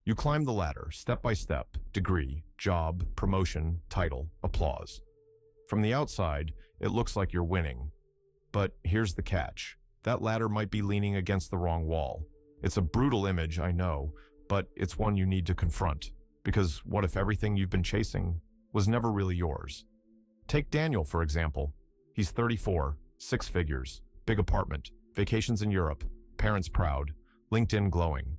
You climb the ladder, step by step, degree, job, promotion, title, applause. From the outside, it looks like you're winning. But here's the catch. That ladder might be leaning against the wrong wall. It's a brutal image, I know, but it's one you need to confront. Because what if everything you've been chasing was never really yours? Take Daniel, for example. He's 34, 6 figures, big apartment, vacations in Europe, parents proud, LinkedIn glowing.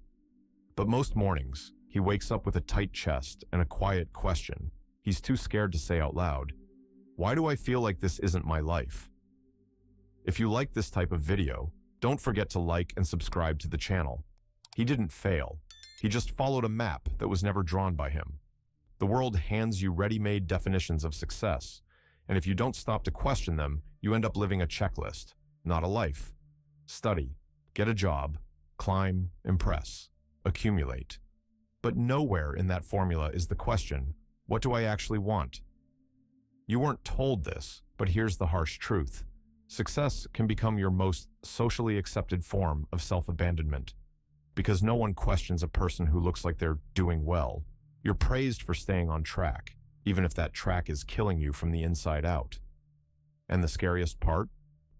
But most mornings, he wakes up with a tight chest and a quiet question he's too scared to say out loud. Why do I feel like this isn't my life? If you like this type of video, don't forget to like and subscribe to the channel. He didn't fail. He just followed a map that was never drawn by him. The world hands you ready-made definitions of success, and if you don't stop to question them, you end up living a checklist, not a life. Study, get a job, climb, impress, accumulate. But nowhere in that formula is the question, what do I actually want? You weren't told this, but here's the harsh truth. Success can become your most socially accepted form of self-abandonment. Because no one questions a person who looks like they're doing well. You're praised for staying on track, even if that track is killing you from the inside out. And the scariest part?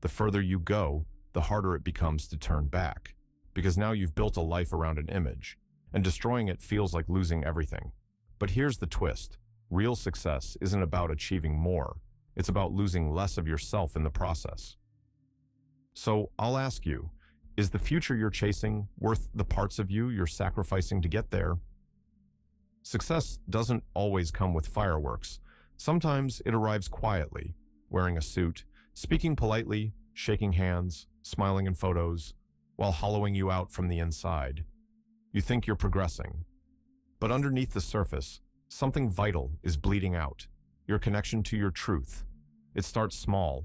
The further you go, the harder it becomes to turn back. Because now you've built a life around an image, and destroying it feels like losing everything. But here's the twist. Real success isn't about achieving more. It's about losing less of yourself in the process. So I'll ask you, is the future you're chasing worth the parts of you you're sacrificing to get there? Success doesn't always come with fireworks. Sometimes it arrives quietly, wearing a suit, speaking politely, shaking hands, smiling in photos, while hollowing you out from the inside. You think you're progressing. But underneath the surface, something vital is bleeding out. Your connection to your truth. It starts small.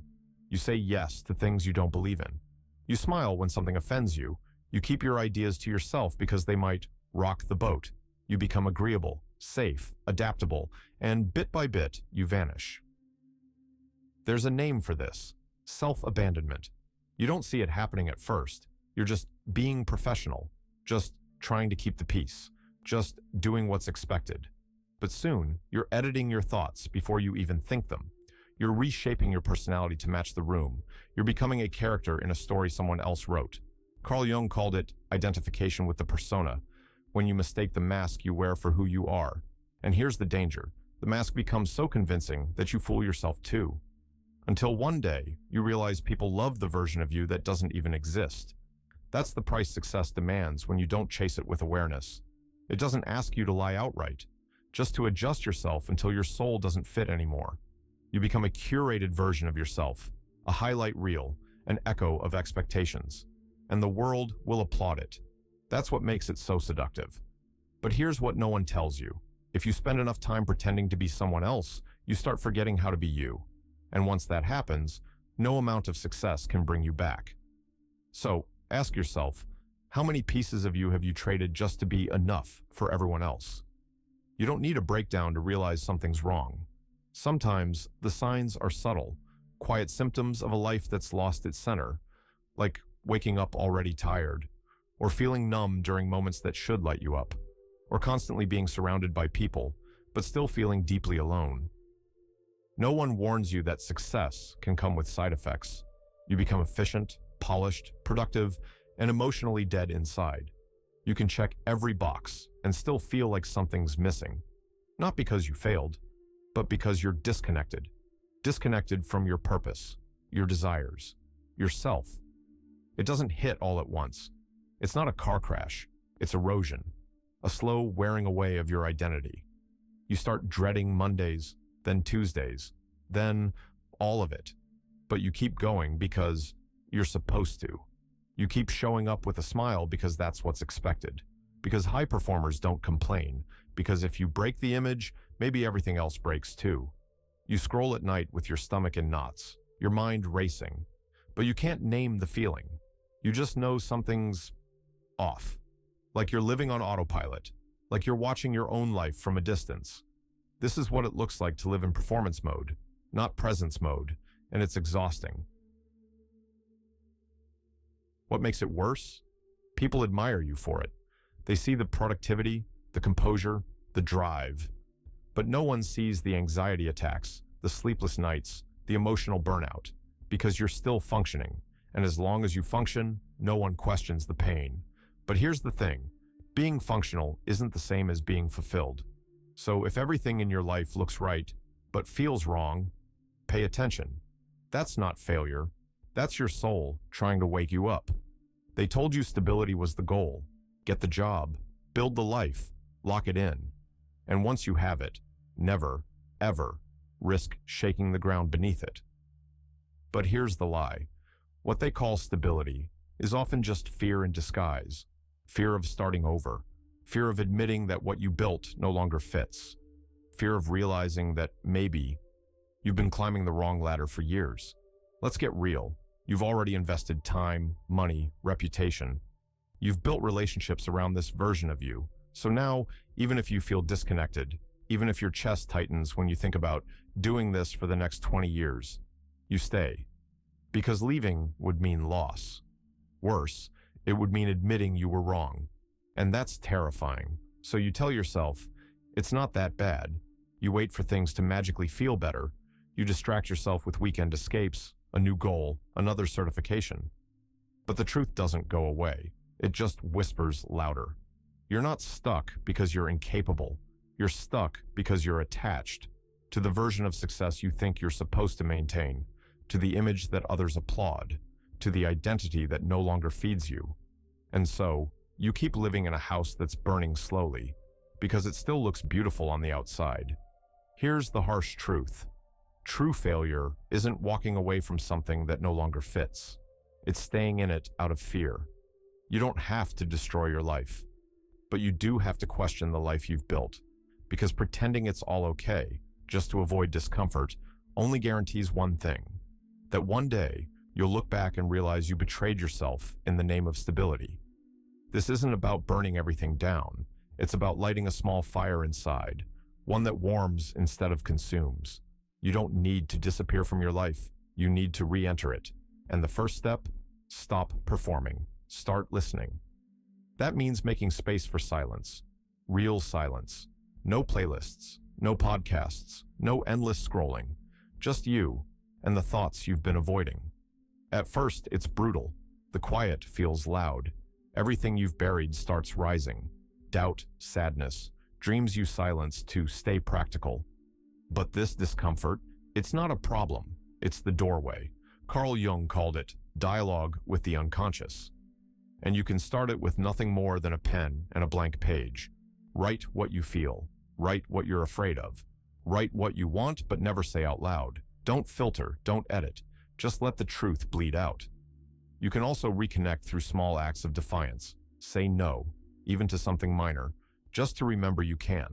You say yes to things you don't believe in. You smile when something offends you. You keep your ideas to yourself because they might rock the boat. You become agreeable, safe, adaptable, and bit by bit, you vanish. There's a name for this: self-abandonment. You don't see it happening at first. You're just being professional, just trying to keep the peace, just doing what's expected. But soon, you're editing your thoughts before you even think them. You're reshaping your personality to match the room. You're becoming a character in a story someone else wrote. Carl Jung called it identification with the persona, when you mistake the mask you wear for who you are. And here's the danger. The mask becomes so convincing that you fool yourself too. Until one day, you realize people love the version of you that doesn't even exist. That's the price success demands when you don't chase it with awareness. It doesn't ask you to lie outright, just to adjust yourself until your soul doesn't fit anymore. You become a curated version of yourself, a highlight reel, an echo of expectations. And the world will applaud it. That's what makes it so seductive. But here's what no one tells you. If you spend enough time pretending to be someone else, you start forgetting how to be you. And once that happens, no amount of success can bring you back. So, ask yourself, how many pieces of you have you traded just to be enough for everyone else? You don't need a breakdown to realize something's wrong. Sometimes the signs are subtle, quiet symptoms of a life that's lost its center, like waking up already tired, or feeling numb during moments that should light you up, or constantly being surrounded by people, but still feeling deeply alone. No one warns you that success can come with side effects. You become efficient, polished, productive, and emotionally dead inside. You can check every box and still feel like something's missing. Not because you failed, but because you're disconnected. Disconnected from your purpose, your desires, yourself. It doesn't hit all at once. It's not a car crash. It's erosion. A slow wearing away of your identity. You start dreading Mondays, then Tuesdays, then all of it. But you keep going because you're supposed to. You keep showing up with a smile because that's what's expected. Because high performers don't complain. Because if you break the image, maybe everything else breaks too. You scroll at night with your stomach in knots, your mind racing. But you can't name the feeling. You just know something's off. Like you're living on autopilot. Like you're watching your own life from a distance. This is what it looks like to live in performance mode, not presence mode, and it's exhausting. What makes it worse? People admire you for it. They see the productivity, the composure, the drive. But no one sees the anxiety attacks, the sleepless nights, the emotional burnout, because you're still functioning. And as long as you function, no one questions the pain. But here's the thing, being functional isn't the same as being fulfilled. So if everything in your life looks right, but feels wrong, pay attention. That's not failure. That's your soul trying to wake you up. They told you stability was the goal. Get the job, build the life, lock it in. And once you have it, never, ever risk shaking the ground beneath it. But here's the lie. What they call stability is often just fear in disguise. Fear of starting over. Fear of admitting that what you built no longer fits. Fear of realizing that maybe you've been climbing the wrong ladder for years. Let's get real. You've already invested time, money, reputation. You've built relationships around this version of you. So now, even if you feel disconnected, even if your chest tightens when you think about doing this for the next 20 years, you stay. Because leaving would mean loss. Worse, it would mean admitting you were wrong. And that's terrifying. So you tell yourself, it's not that bad. You wait for things to magically feel better. You distract yourself with weekend escapes, a new goal, another certification. But the truth doesn't go away. It just whispers louder. You're not stuck because you're incapable. You're stuck because you're attached to the version of success you think you're supposed to maintain, to the image that others applaud, to the identity that no longer feeds you. And so, you keep living in a house that's burning slowly, because it still looks beautiful on the outside. Here's the harsh truth. True failure isn't walking away from something that no longer fits. It's staying in it out of fear. You don't have to destroy your life, but you do have to question the life you've built, because pretending it's all okay, just to avoid discomfort, only guarantees one thing, that one day you'll look back and realize you betrayed yourself in the name of stability. This isn't about burning everything down. It's about lighting a small fire inside, one that warms instead of consumes. You don't need to disappear from your life. You need to re-enter it. And the first step? Stop performing. Start listening. That means making space for silence. Real silence. No playlists, no podcasts, no endless scrolling. Just you and the thoughts you've been avoiding. At first, it's brutal. The quiet feels loud. Everything you've buried starts rising. Doubt, sadness, dreams you silence to stay practical. But this discomfort, it's not a problem. It's the doorway. Carl Jung called it dialogue with the unconscious. And you can start it with nothing more than a pen and a blank page. Write what you feel. Write what you're afraid of. Write what you want but never say out loud. Don't filter, don't edit. Just let the truth bleed out. You can also reconnect through small acts of defiance. Say no, even to something minor, just to remember you can.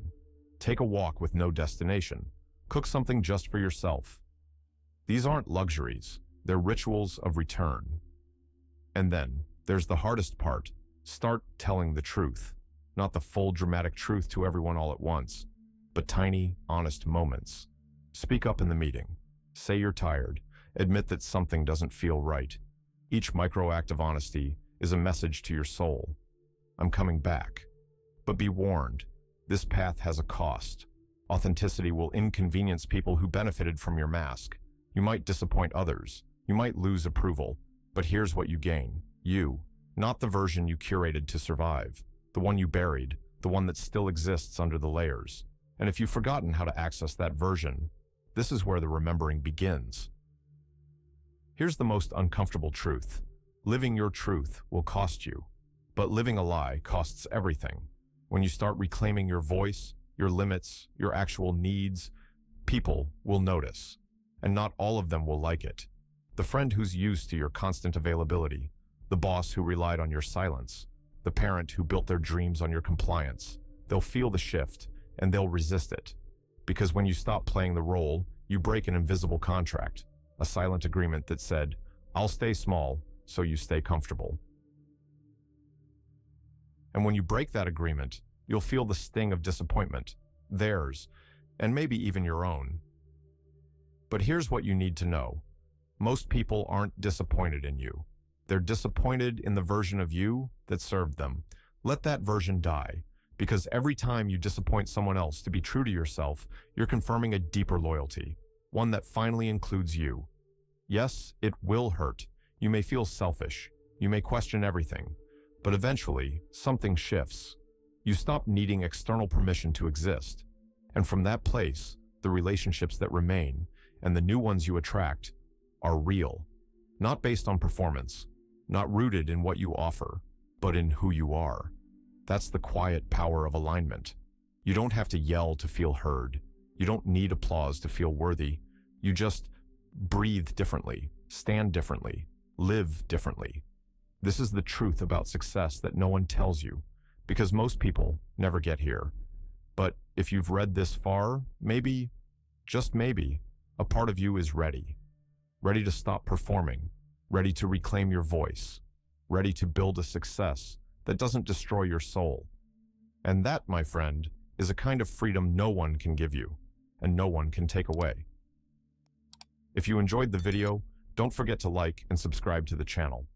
Take a walk with no destination. Cook something just for yourself. These aren't luxuries. They're rituals of return. And then, there's the hardest part. Start telling the truth. Not the full dramatic truth to everyone all at once, but tiny, honest moments. Speak up in the meeting. Say you're tired. Admit that something doesn't feel right. Each micro act of honesty is a message to your soul. I'm coming back. But be warned, this path has a cost. Authenticity will inconvenience people who benefited from your mask. You might disappoint others. You might lose approval. But here's what you gain. You, not the version you curated to survive. The one you buried. The one that still exists under the layers. And if you've forgotten how to access that version, this is where the remembering begins. Here's the most uncomfortable truth. Living your truth will cost you. But living a lie costs everything. When you start reclaiming your voice, your limits, your actual needs, people will notice. And not all of them will like it. The friend who's used to your constant availability, the boss who relied on your silence, the parent who built their dreams on your compliance. They'll feel the shift, and they'll resist it. Because when you stop playing the role, you break an invisible contract, a silent agreement that said, I'll stay small, so you stay comfortable. And when you break that agreement, you'll feel the sting of disappointment, theirs, and maybe even your own. But here's what you need to know. Most people aren't disappointed in you. They're disappointed in the version of you that served them. Let that version die. Because every time you disappoint someone else to be true to yourself, you're confirming a deeper loyalty, one that finally includes you. Yes, it will hurt. You may feel selfish. You may question everything. But eventually, something shifts. You stop needing external permission to exist. And from that place, the relationships that remain, and the new ones you attract, are real. Not based on performance, not rooted in what you offer, but in who you are. That's the quiet power of alignment. You don't have to yell to feel heard. You don't need applause to feel worthy. You just breathe differently, stand differently, live differently. This is the truth about success that no one tells you, because most people never get here. But if you've read this far, maybe, just maybe, a part of you is ready. Ready to stop performing, ready to reclaim your voice, ready to build a success that doesn't destroy your soul. And that, my friend, is a kind of freedom no one can give you, and no one can take away. If you enjoyed the video, don't forget to like and subscribe to the channel.